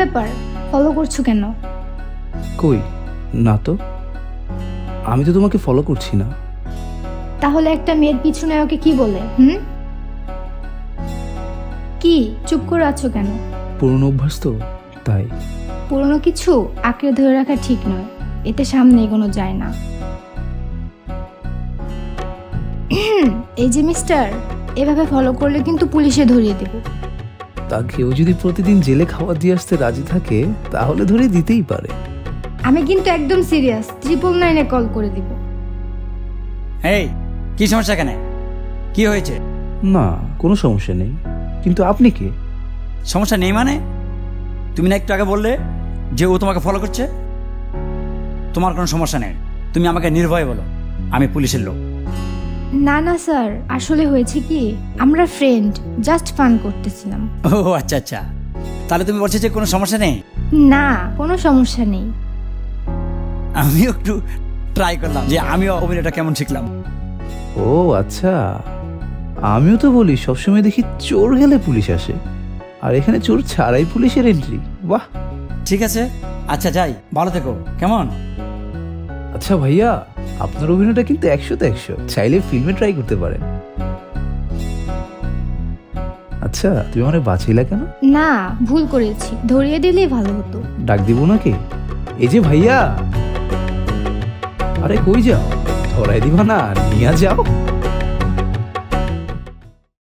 ব্যাপার, ফলো করছো কেন? কই না তো, আমি তো তোমাকে ফলো করছি না। তাহলে একটা মেয়ের পিছনে ওকে কি বলে? কি চুপ করে আছো কেন? পুরনো অভ্যাস তো, তাই। পুরনো কিছু আঁকড়ে ধরে রাখা ঠিক নয়, এতে সামনে এগোনো যায় না। এই যে মিস্টার, এভাবে ফলো করলে কিন্তু পুলিশে ধরিয়ে দেব। তা কেউ যদি প্রতিদিন জেলে খাবার দিয়ে আসতে রাজি থাকে তাহলে ধরে দিতেই পারে। আমি কিন্তু একদম সিরিয়াস, 999-এ কল করে দিব। এই কি সমস্যা, এখানে কি হয়েছে? না কোনো সমস্যা নেই, কিন্তু আপনি কে? সমস্যা নেই মানে? তুমি না একটু আগে বললে যে ও তোমাকে ফলো করছে। তোমার কোনো সমস্যা নেই, তুমি আমাকে নির্ভয়ে বলো, আমি পুলিশের লোক। না না স্যার, আসলে হয়েছে কি, আমরা ফ্রেন্ড, জাস্ট ফান করতেছিলাম। ও আচ্ছা আচ্ছা, তাহলে তুমি বলছো যে কোনো সমস্যা নেই? না কোনো সমস্যা নেই। আমিও একটু ট্রাই করলাম যে আমিও অভিনয়টা কেমন শিখলাম। ও আচ্ছা, আমিও তো বলি সবসময় দেখি চোর গেলে পুলিশ আসে, আর এখানে চোর ছাড়াই পুলিশের এন্ট্রি। বাহ, ঠিক আছে, আচ্ছা যাই, ভালো থেকো। কেমন? আচ্ছা ভাইয়া, আপনার অভিনয়টা কিন্তু 100-তে 100, চাইলে ফিল্মে ট্রাই করতে পারেন। আচ্ছা তুমি আমার বাঁচাইলা কেন? না ভুল করেছি, ধরিয়ে দিলেই ভালো হতো। ডাক দিব নাকি? এই যে ভাইয়া, আরে কই যাও, ধরাই দিবা না, নিয়ে যাও।